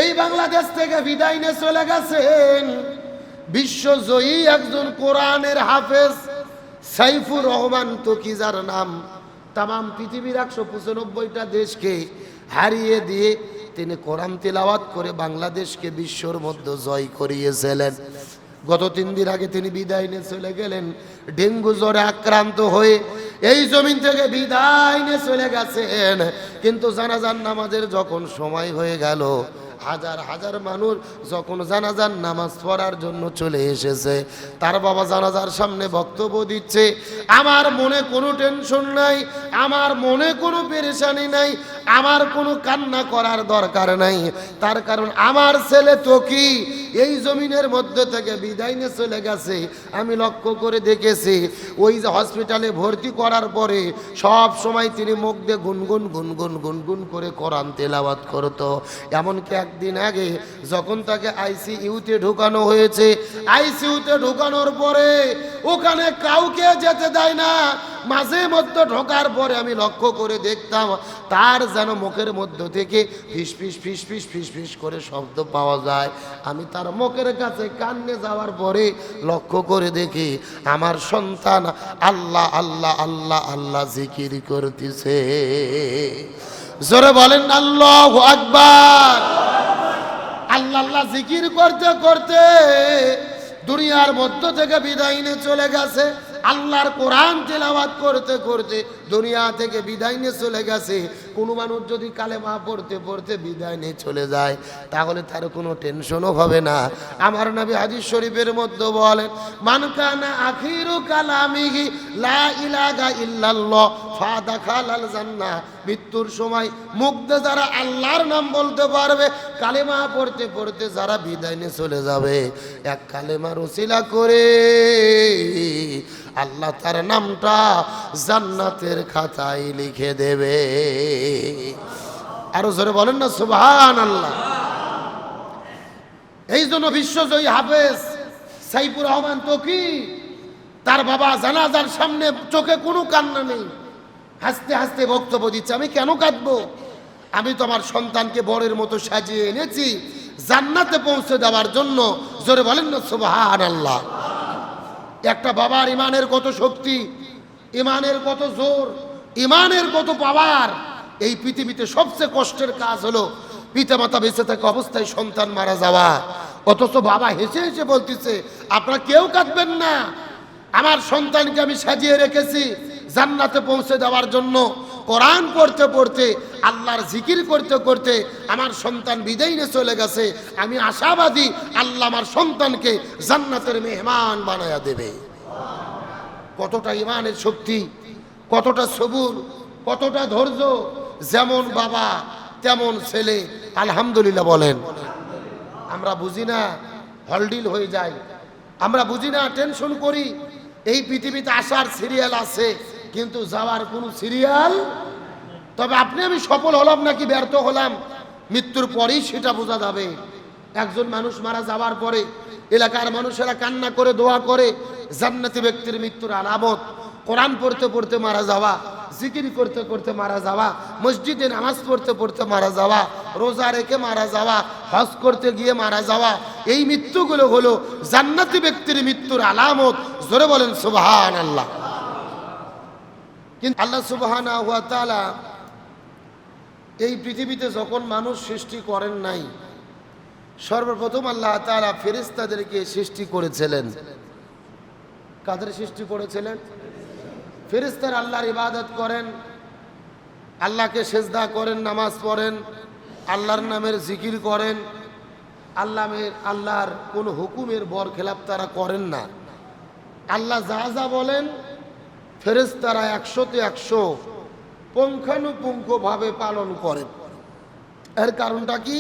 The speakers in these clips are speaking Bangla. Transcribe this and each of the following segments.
এই বাংলাদেশ থেকে বিদায় নিয়ে চলে গেছেন বিশ্বজয়ী একজন কোরআনের হাফেজ সাইফুর রহমান তকি, যার নাম তামাম পৃথিবীর 195টা দেশকে হারিয়ে দিয়ে তিনি কোরআন তিলাওয়াত করে বাংলাদেশকে বিশ্বর মধ্যে জয় করিয়েছিলেন। গত 3 দিন আগে তিনি বিদায় নিয়ে চলে গেলেন ডেঙ্গু জ্বরে আক্রান্ত হয়ে। এই জমিন থেকে বিদায় নিয়ে চলে গেছেন, কিন্তু জানাজার নামাজের যখন সময় হয়ে গেল, হাজার হাজার মানুষ যখন জানাজার নামাজ পড়ার জন্য চলে এসেছে, তার বাবা জানাজার সামনে বক্তব্য দিচ্ছে, আমার মনে কোনো টেনশন নাই, আমার মনে কোনো পেরেশানি নাই, আমার কোনো কান্না করার দরকার নাই। তার কারণ আমার ছেলে তকি এই জমিনের মধ্যে থেকে বিদায় নিয়ে চলে গেছে। আমি লক্ষ্য করে দেখেছি, ওই যে হসপিটালে ভর্তি করার পরে সব সময় তিনি মুখ দিয়ে গুনগুন গুনগুন গুনগুন করে কোরআন তেলাওয়াত করতো। এমনকি একদিন আগে যখন তাকে আইসিইউতে ঢুকানো হয়েছে, আইসিইউতে ঢুকানোর পরে ওখানে কাউকে যেতে দেয় না। মাঝে মধ্যে ঢোকার পরে আমি লক্ষ্য করে দেখতাম তার যেন মুখের মধ্য থেকে ফিসফিস ফিসফিস ফিসফিস করে শব্দ পাওয়া যায়। আমি তার মুখের কাছে কানে যাওয়ার পরে লক্ষ্য করে দেখি আমার সন্তান আল্লাহ আল্লাহ আল্লাহ আল্লাহ জিকির করতেছে। জোরে বলেন আল্লাহু আকবার। আল্লাহ আল্লাহ জিকির করতে করতে দুনিয়ার মধ্য থেকে বিদায় নিয়ে চলে গেছে। আল্লাহর কোরআন তেলাওয়াত করতে করতে দুনিয়া থেকে বিদায় নিয়ে চলে গেছে। কোনো মানুষ যদি কালেমা পড়তে পড়তে বিদায় নিয়ে চলে যায়, তাহলে তার কোনো টেনশনও হবে না। আমার নবী হাদিস শরীফের মধ্যে বলেন, মান কানা আখিরু কালামিহি লা ইলাহা ইল্লাল্লাহ ফাদাখালাল জান্নাহ। মৃত্যুর সময় মুখ দিয়ে যারা আল্লাহর নাম বলতে পারবে, কালেমা পড়তে পড়তে যারা বিদায় নিয়ে চলে যাবে, এক কালেমার উসিলা করে আল্লাহ তার নামটা জান্নাতের খাতায় লিখে দেবে। আরো জোরে বলেন না সুবহানাল্লাহ। এই জন্য বিশ্বজয়ী হাফেজ সাইফুর রহমান তকি, তার বাবা জানাজার সামনে চোখে কোনো কান্না নেই, হাসতে হাসতে বক্তব্য দিচ্ছে, আমি কেন কাঁদবো? আমি তো আমার সন্তানকে বরের মতো সাজিয়ে এনেছি জান্নাতে পৌঁছে দেওয়ার জন্য। জোরে বলেন না সুবহানাল্লাহ। একটা বাবার ইমানের কত শক্তি, ইমানের কত জোর, ইমানের কত পাওয়ার। এই পৃথিবীতে সবচেয়ে কষ্টের কাজ হলো পিতামাতা বেঁচে থাকা অবস্থায় সন্তান মারা যাওয়া। অথচ বাবা হেসে হেসে বলতেছে, আপনারা কেউ কাঁদবেন না, আমার সন্তানকে আমি সাজিয়ে রেখেছি জান্নাতে পৌঁছে দেওয়ার জন্য। কোরআন পড়তে পড়তে আল্লাহর জিকির করতে করতে আমার সন্তান বিদায় নিয়ে চলে গেছে। আমি আশাবাদী আল্লাহ আমার সন্তানকে জান্নাতের মেহমান বানায়া দেবে। কতটা ইমানের শক্তি, কতটা সবুর, কতটা ধৈর্য। যেমন বাবা তেমন ছেলে। আলহামদুলিল্লাহ বলেন। আমরা বুঝি না, হলডিল হয়ে যায়, আমরা বুঝি না, টেনশন করি। এই পৃথিবীতে আসার সিরিয়াল আছে, কিন্তু যাওয়ার কোনো সিরিয়াল। তবে আপনি আমি সফল হলাম নাকি ব্যর্থ হলাম, মৃত্যুর পরেই সেটা বোঝা যাবে। একজন মানুষ মারা যাওয়ার পরে এলাকার মানুষেরা কান্না করে দোয়া করে, জান্নাতি ব্যক্তির মৃত্যুর আলামত কোরআন পড়তে পড়তে মারা যাওয়া, জিকির করতে করতে মারা যাওয়া, মসজিদে নামাজ পড়তে পড়তে মারা যাওয়া, রোজা রেখে মারা যাওয়া, হজ করতে গিয়ে মারা যাওয়া। এই মৃত্যুগুলো হলো জান্নাতি ব্যক্তির মৃত্যুর আলামত। জোরে বলেন সুবহানাল্লাহ। কিন্তু আল্লাহ সুবহানাহু ওয়া তাআলা এই পৃথিবীতে যখন মানুষ সৃষ্টি করেন নাই, সর্বপ্রথম আল্লাহ তাআলা ফেরেশতাদেরকে সৃষ্টি করেছিলেন। কাদের সৃষ্টি করেছিলেন? ফেরেশতারা আল্লাহর ইবাদত করেন, আল্লাহকে সেজদা করেন, নামাজ পড়েন, আল্লাহর নামের জিকির করেন। আল্লাহর কোন হুকুমের বরখেলাপ তারা করেন না। আল্লাহ যা যা বলেন ফেরেশতারা 100তে 100 পুঙ্খানুপুঙ্খভাবে পালন করেন। এর কারণটা কি?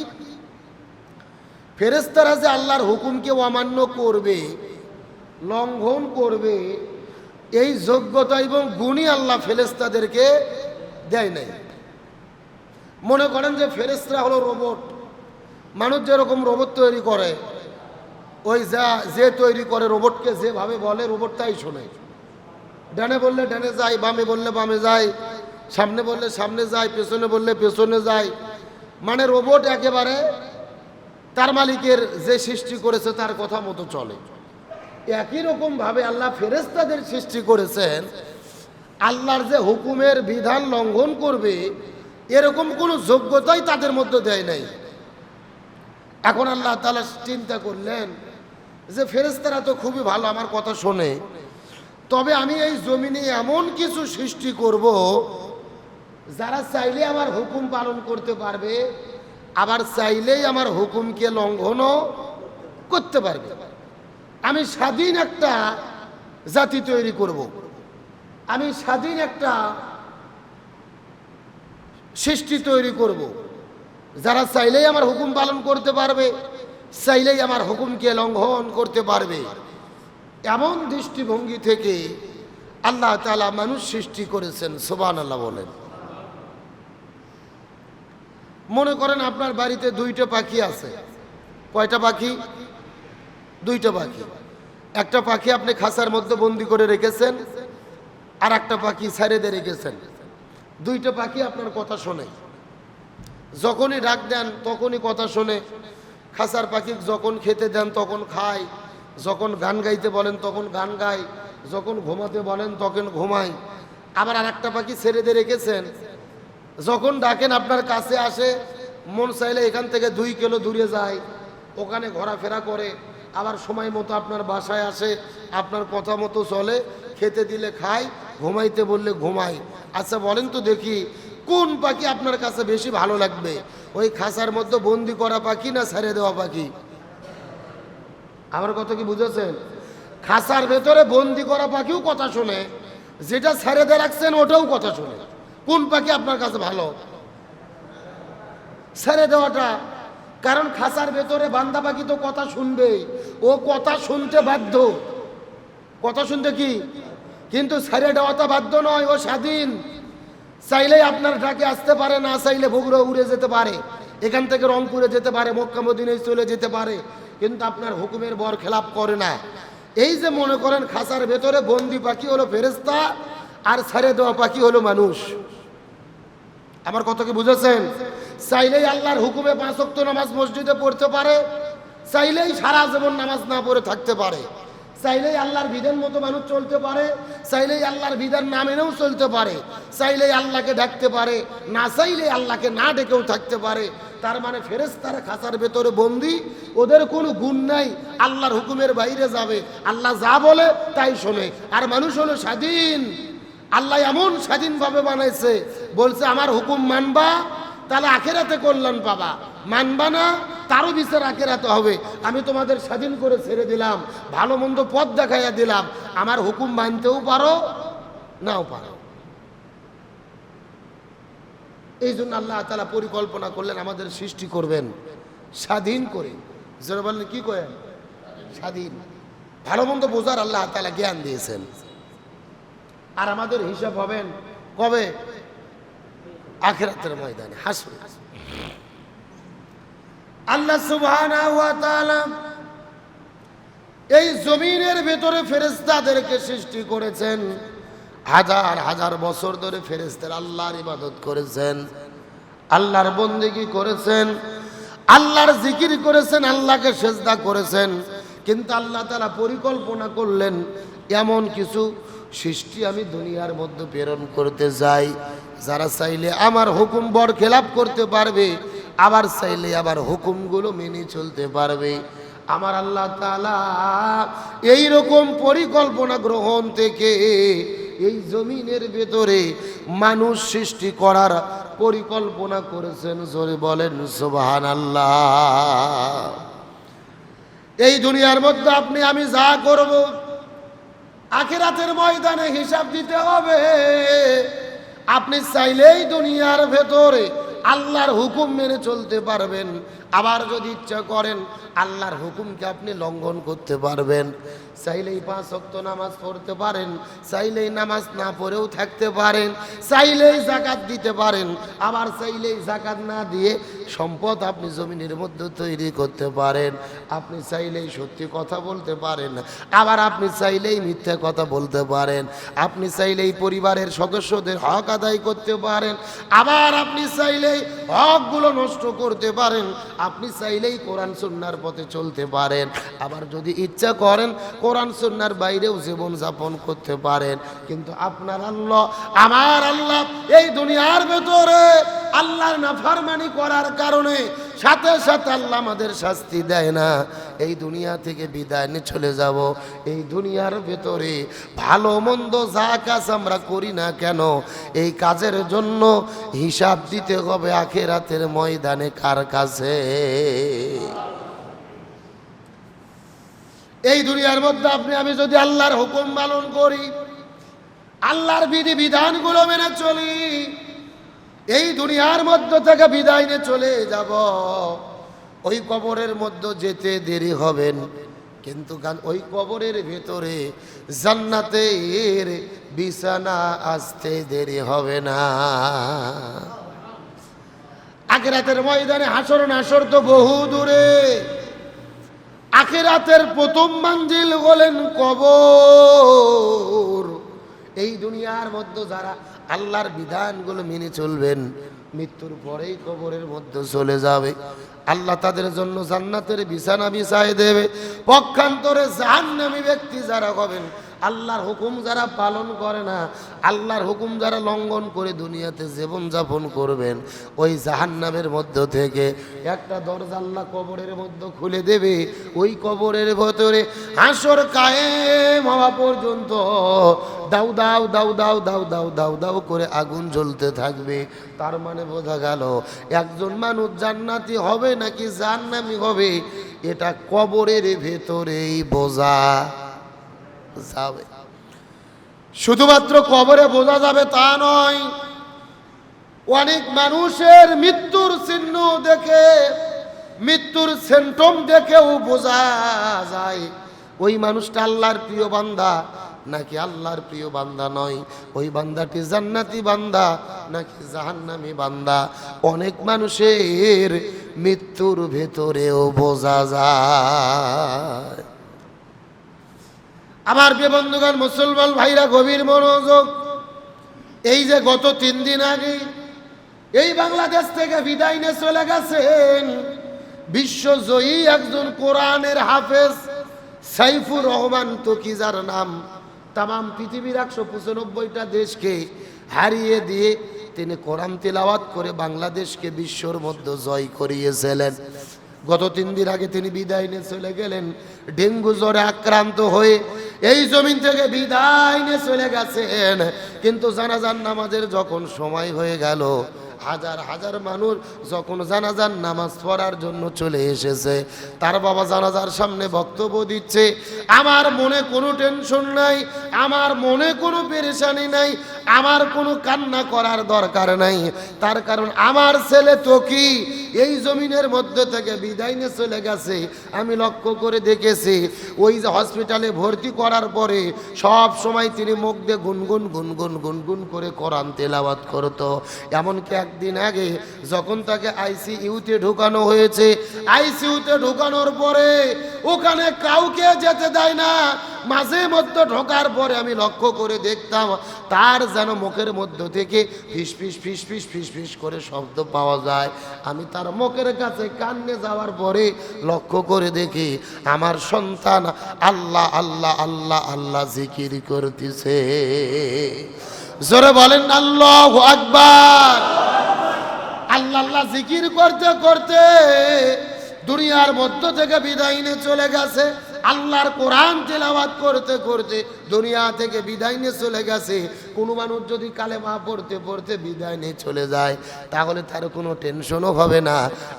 ফেরেশতারা যে আল্লাহর হুকুমকে অমান্য করবে, লঙ্ঘন করবে, এই যোগ্যতা এবং গুণই আল্লাহ ফেরেশতাদেরকে দেয় নাই। মনে করেন যে ফেরেশতারা হলো রোবট। মানুষ যেরকম রোবট তৈরি করে, ওই যে তৈরি করে রোবটকে যেভাবে বলে রোবট তাই শোনে। ডানে বললে ডানে যায়, বামে বললে বামে যায়, সামনে বললে সামনে যায়, পেছনে বললে পেছনে যায়। মানে রোবট একেবারে তার মালিকের যে সৃষ্টি করেছে তার কথা মতো চলে। একই রকম ভাবে আল্লাহ ফেরেশতাদের সৃষ্টি করেছেন, আল্লাহর যে হুকুমের বিধান লঙ্ঘন করবে এরকম কোনো যোগ্যতাই তাদের মধ্যে দেয় নাই। এখন আল্লাহ তাআলা চিন্তা করলেন যে ফেরেশতারা তো খুবই ভালো, আমার কথা শোনে, তবে আমি এই জমিনে এমন কিছু সৃষ্টি করব যারা চাইলে আমার হুকুম পালন করতে পারবে, আবার চাইলেই আমার হুকুমকে লঙ্ঘনও করতে পারবে। আমি স্বাধীন একটা জাতি তৈরি করব, আমি স্বাধীন একটা সৃষ্টি তৈরি করব, যারা চাইলেই আমার হুকুম পালন করতে পারবে, চাইলেই আমার হুকুমকে লঙ্ঘন করতে পারবে। এমন দৃষ্টিভঙ্গি থেকে আল্লাহ তাআলা মানুষ সৃষ্টি করেছেন। সুবহানাল্লাহ বলেন। মনে করেন আপনার বাড়িতে দুইটা পাখি আছে। কয়টা পাখি? দুইটা পাখি। একটা পাখি আপনি খাঁচার মধ্যে বন্দি করে রেখেছেন, আর একটা পাখি ছেড়ে দিয়ে রেখেছেন। দুইটা পাখি আপনার কথা শোনে, যখনই ডাক দেন তখনই কথা শোনে। খাঁচার পাখি যখন খেতে দেন তখন খায়, যখন গান গাইতে বলেন তখন গান গায়, যখন ঘুমাতে বলেন তখন ঘুমায়। আবার আর একটা পাখি ছেড়ে দিয়ে রেখেছেন, যখন ডাকেন আপনার কাছে আসে, মন চাইলে এখান থেকে 2 কিলো দূরে যায়, ওখানে ঘোরাফেরা করে, আবার সময় মতো আপনার বাসায় আসে, আপনার কথা মতো চলে, খেতে দিলে খায়, ঘুমাইতে বললে ঘুমায়। আচ্ছা বলেন তো দেখি, কোন পাখি আপনার কাছে বেশি ভালো লাগবে? ওই খাঁচার মধ্যে বন্দি করা পাখি না ছেড়ে দেওয়া পাখি? আমার কথা কি বুঝেছেন? খাঁচার ভেতরে বন্দি করা পাখিও কথা শোনে, যেটা ছেড়ে দিয়ে রাখছেন ওটাও কথা শোনে। কোন পাখি আপনার কাছে ভালো? ছেড়ে দেওয়াটা। কারণ খাঁচার ভেতরে বান্দা পাখি তো কথা শুনবে, ও কথা শুনতে বাধ্য, কথা শুনতে কি, কিন্তু ছেড়ে দেওয়াটা বাধ্য নয়, ও স্বাধীন। চাইলেই আপনার ডাকে আসতে পারে, না চাইলে বগুড়া উড়ে যেতে পারে, এখান থেকে রংপুরে যেতে পারে, মক্কা মদিনায় চলে যেতে পারে, কিন্তু আপনার হুকুমের বর খেলাপ করে না। এই যে মনে করেন খাঁচার ভেতরে বন্দি পাখি হলো ফেরেশতা, আর ছেড়ে দেওয়া পাখি হলো মানুষ। আমার কথা কি বুঝেছেন? চাইলেই আল্লাহর হুকুমে 5 ওয়াক্ত নামাজ মসজিদে পড়তে পারে, চাইলেই সারা জীবন নামাজ না পড়ে থাকতে পারে, চাইলেই আল্লাহর বিধান মতো মানুষ চলতে পারে, চাইলেই আল্লাহর বিধান না মেনেও চলতে পারে, চাইলেই আল্লাহকে ডাকতে পারে, না চাইলেই আল্লাহকে না ডেকেও থাকতে পারে। তার মানে ফেরেশতারা খাঁচার ভেতরে বন্দি, ওদের কোনো গুণ নাই, আল্লাহর হুকুমের বাইরে যাবে, আল্লাহ যা বলে তাই শোনে। আর মানুষ হলো স্বাধীন। আল্লাহ এমন স্বাধীনভাবে বানাইছে, বলছে আমার হুকুম মানবা তাহলে আখেরাতে কল্যাণ পাবা, মানবা না তারও বিচার আখেরাতে হবে। আমি তোমাদের স্বাধীন করে ছেড়ে দিলাম, ভালো মন্দ পথ দেখাইয়া দিলাম, আমার হুকুম মানতেও পারো নাও পারো। এই জন্য আল্লাহ তাআলা পরিকল্পনা করলেন আমাদের সৃষ্টি করবেন স্বাধীন করে। যারা বললেন কি করেন? স্বাধীন। ভালো মন্দ বোঝার আল্লাহ তাআলা জ্ঞান দিয়েছেন। আর আমাদের হিসাব হবেন কবে? আখিরাতের ময়দানে, হাসরে। আল্লাহ সুবহানাহু ওয়া তাআলা এই জমিনের ভেতরে ফেরেশতাদেরকে সৃষ্টি করেছেন। হাজার হাজার বছর ধরে ফেরেশতারা আল্লাহর ইবাদত করেছেন, আল্লাহর বন্দেগী করেছেন, আল্লাহর জিকির করেছেন, আল্লাহকে সেজদা করেছেন। কিন্তু আল্লাহ তাআলা পরিকল্পনা করলেন এমন কিছু সৃষ্টি আমি দুনিয়ার মধ্যে প্রেরণ করতে যাই, যারা চাইলে আমার হুকুম বর খেলাপ করতে পারবে, আবার চাইলে আবার হুকুমগুলো মেনে চলতে পারবে। আমার আল্লাহ তাআলা এই রকম পরিকল্পনা গ্রহণ থেকে এই জমিনের ভেতরে মানুষ সৃষ্টি করার পরিকল্পনা করেছেন। জোরে বলেন সুবহানাল্লাহ। এই দুনিয়ার মধ্যে আপনি আমি যা করব আখিরাতের ময়দানে হিসাব দিতে হবে। আপনি চাইলেই দুনিয়ার ভেতরে আল্লাহর হুকুম মেনে চলতে পারবেন, আবার যদি ইচ্ছা করেন আল্লাহর হুকুমকে আপনি লঙ্ঘন করতে পারবেন। চাইলেই 5 ওয়াক্ত নামাজ পড়তে পারেন, চাইলেই নামাজ না পড়েও থাকতে পারেন, চাইলেই যাকাত দিতে পারেন, আবার চাইলেই যাকাত না দিয়ে সম্পদ আপনি জমিনের মধ্যে তৈরি করতে পারেন। আপনি চাইলেই সত্যি কথা বলতে পারেন, আবার আপনি চাইলেই মিথ্যা কথা বলতে পারেন। আপনি চাইলেই পরিবারের সদস্যদের হক আদায় করতে পারেন, আবার আপনি চাইলেই হকগুলো নষ্ট করতে পারেন। আপনি চাইলেই কোরআন সুন্নাহর পথে চলতে পারেন, আবার যদি ইচ্ছা করেন কোরআন সুন্নাহর বাইরেও জীবন যাপন করতে পারেন। কিন্তু আপনার আল্লাহ, আমার আল্লাহ এই দুনিয়ার ভেতরে আল্লাহর নাফরমানি করার কারণে সাথে সাথে আল্লাহ আমাদের শাস্তি দেয় না। এই দুনিয়া থেকে বিদায় নিয়ে চলে যাব, এই দুনিয়ার ভেতরে ভালো মন্দ যা কাজ আমরা করি না কেন, এই কাজের জন্য হিসাব দিতে হবে আখিরাতের ময়দানে কার কাছে। এই দুনিয়ার মধ্যে আপনি আমি যদি আল্লাহর হুকুম পালন করি, আল্লাহর বিধি বিধানগুলো মেনে চলি, এই দুনিয়ার মধ্যে থেকে বিদায় নিয়ে চলে যাব। ওই কবরের মধ্যে যেতে দেরি হবেন, কিন্তু ওই কবরের ভেতরে জান্নাতের বিছানা আসতে দেরি হবে না। আখিরাতের ময়দানে হাসর নাসর তো বহু দূরে, আখিরাতের প্রথম মঞ্জিল হলেন কবর। এই দুনিয়ার মধ্যে যারা আল্লাহর বিধানগুলো মেনে চলবেন, মৃত্যুর পরেই কবরের মধ্যে চলে যাবে, আল্লাহ তাদের জন্য জান্নাতের বিছানা বিছায় দেবে। পক্ষান্তরে জাহান্নামী ব্যক্তি যারা হবেন, আল্লাহর হুকুম যারা পালন করে না, আল্লাহর হুকুম যারা লঙ্ঘন করে দুনিয়াতে জীবন যাপন করবেন, ওই জাহান্নামের মধ্য থেকে একটা দরজা আল্লাহ কবরের মধ্যে খুলে দেবে। ওই কবরের ভেতরে হাসর কায়েম হওয়া পর্যন্ত দাউ দাউ দাউ দাউ দাউ দাউ দাউ দাউ করে আগুন জ্বলতে থাকবে। তার মানে বোঝা গেল একজন মানুষ জান্নাতি হবে নাকি জাহান্নামী হবে, এটা কবরের ভেতরেই বোঝা যাবে। শুধুমাত্র কবরে বোঝা যাবে তা নয়, অনেক মানুষের মৃত্যুর চিহ্ন দেখে, মৃত্যুর সিম্পটম দেখেও বোঝা যায় ওই মানুষটা আল্লাহর প্রিয় বান্দা নাকি আল্লাহর প্রিয় বান্দা নয়, ওই বান্দাটি জান্নাতি বান্দা নাকি জাহান্নামী বান্দা। অনেক মানুষের মৃত্যুর ভেতরেও বোঝা যায়। আমার প্রিয় বন্ধুগণ, মুসলমান ভাইরা গভীর মনোযোগ। এই যে গত 3 দিন আগে এই বাংলাদেশ থেকে বিদায় নিয়ে চলে গেছেন বিশ্বজয়ী একজন কোরআনের হাফেজ সাইফুর রহমান তকি, যার নাম তাম পৃথিবীর 195টা দেশকে হারিয়ে দিয়ে তিনি কোরআন তিলাওয়াত করে বাংলাদেশকে বিশ্বর মধ্যে জয় করিয়েছিলেন। গত 3 দিন আগে তিনি বিদায় নিয়ে চলে গেলেন ডেঙ্গু জ্বরে আক্রান্ত হয়ে, এই জমিন থেকে বিদায় নিয়ে চলে গেছেন। কিন্তু জানাজার নামাজের যখন সময় হয়ে গেল, হাজার হাজার মানুষ যখন জানাজার নামাজ পড়ার জন্য চলে এসেছে, তার বাবা জানাজার সামনে বক্তব্য দিচ্ছে, আমার মনে কোনো টেনশন নাই, আমার মনে কোনো পেরেশানি নাই, আমার কোনো কান্না করার দরকার নাই। তার কারণ আমার ছেলে তকি এই জমিনের মধ্যে থেকে বিদায় নিয়ে চলে গেছে। আমি লক্ষ্য করে দেখেছি, ওই যে হসপিটালে ভর্তি করার পরে সব সময় তিনি মুখ দিয়ে গুনগুন গুনগুন গুনগুন করে কোরআন তেলাওয়াত করতো। এমনকি একদিন আগে যখন তাকে আইসিইউতে ঢোকানো হয়েছে, আইসিইউতে ঢোকানোর পরে ওখানে কাউকে যেতে দেয় না। মাঝে মধ্যে ঢোকার পরে আমি লক্ষ্য করে দেখতাম তার যেন মুখের মধ্য থেকে ফিসফিস ফিসফিস ফিসফিস করে শব্দ পাওয়া যায়। আমি তার মুখের কাছে কান্নে যাওয়ার পরে লক্ষ্য করে দেখি আমার সন্তান আল্লাহ আল্লাহ আল্লাহ আল্লাহ জিকির করতেছে। জোরে বলেন আল্লাহু আকবার। আল্লাহ আল্লাহ জিকির করতে করতে দুনিয়ার মধ্য থেকে বিদায় নিয়ে চলে গেছে। আল্লাহর কোরআন তেলাওয়াত করতে করতে দুনিয়া থেকে বিদায় নিয়ে চলে গেছে। কোনো মানুষ যদি কালেমা পড়তে পড়তে বিদায় নিয়ে চলে যায়, তাহলে তার কোনো টেনশনও হবে না।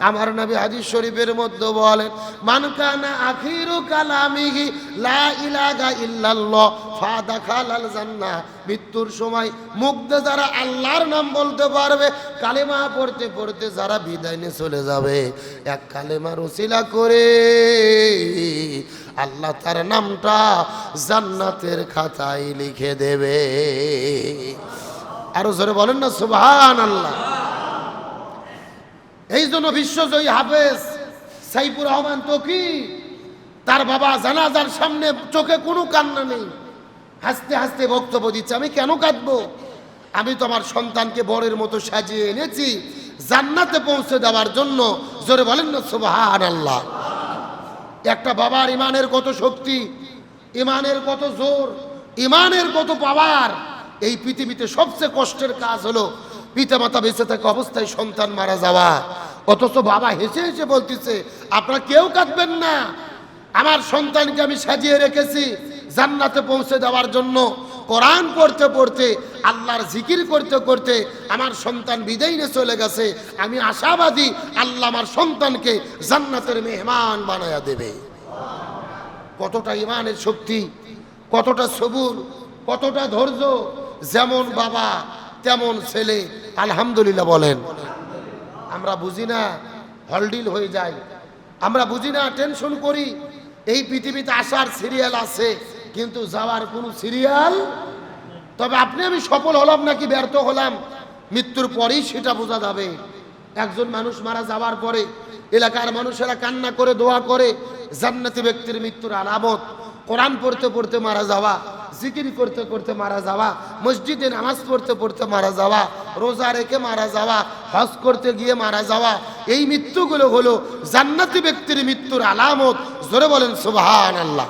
আমার নবী হাদিস শরীফের মধ্যে বলেন, মান কানা আখিরু কালামিহি লা ইলাহা ইল্লাল্লাহ ফাদাখালাল জান্নাহ। মৃত্যুর সময় মুখ দিয়ে যারা আল্লাহর নাম বলতে পারবে, কালেমা পড়তে পড়তে যারা বিদায় নিয়ে চলে যাবে, এক কালেমার উসিলা করে আল্লাহ তার নামটা জান্নাতের খাতায় লিখে দেবে। আরো জোরে বলেন না সুবহানাল্লাহ। এই জন্য বিশ্বজয়ী হাফেজ সাইফুর রহমান তকি, তার বাবা জানাজার সামনে চোখে কোনো কান্না নেই, হাসতে হাসতে বক্তব্য দিচ্ছে, আমি কেন কাঁদবো? আমি তো আমার সন্তানকে বরের মতো সাজিয়ে এনেছি, জান্নাতে পৌঁছে দেওয়ার জন্য। জোরে বলেন না সুবহানাল্লাহ। একটা বাবার ইমানের কত শক্তি, ইমানের কত জোর, ইমানের কত পাওয়ার। এই পৃথিবীতে সবচেয়ে কষ্টের কাজ হলো পিতামাতা বেঁচে থাকা অবস্থায় সন্তান মারা যাওয়া। অথচ বাবা হেসে হেসে বলতেছে আপনারা কেউ কাঁদবেন না, আমার সন্তানকে আমি সাজিয়ে রেখেছি জান্নাতে পৌঁছে দেওয়ার জন্য। কোরআন পড়তে পড়তে, আল্লাহর জিকির করতে করতে আমার সন্তান বিদায় নিয়ে চলে গেছে। আমি আশাবাদী আল্লাহ আমার সন্তানকে জান্নাতের মেহমান বানায়া দেবে। কতটা ইমানের শক্তি, কতটা সবুর, কতটা ধৈর্য। যেমন বাবা তেমন ছেলে। আলহামদুলিল্লাহ বলেন। আমরা বুঝি না, হলডিল হয়ে যায়। আমরা বুঝি না, টেনশন করি। এই পৃথিবীতে আসার সিরিয়াল আছে, কিন্তু যাওয়ার কোনো সিরিয়াল। তবে আপনি আমি সফল হলাম নাকি ব্যর্থ হলাম মৃত্যুর পরেই সেটা বোঝা যাবে। একজন মানুষ মারা যাওয়ার পরে এলাকার মানুষেরা কান্না করে দোয়া করে। জান্নাতি ব্যক্তির মৃত্যুর আলামত কোরআন পড়তে পড়তে মারা যাওয়া, জিকির করতে করতে মারা যাওয়া, মসজিদে নামাজ পড়তে পড়তে মারা যাওয়া, রোজা রেখে মারা যাওয়া, হজ করতে গিয়ে মারা যাওয়া। এই মৃত্যুগুলো হলো জান্নাতি ব্যক্তির মৃত্যুর আলামত। জোরে বলেন সুবহানাল্লাহ।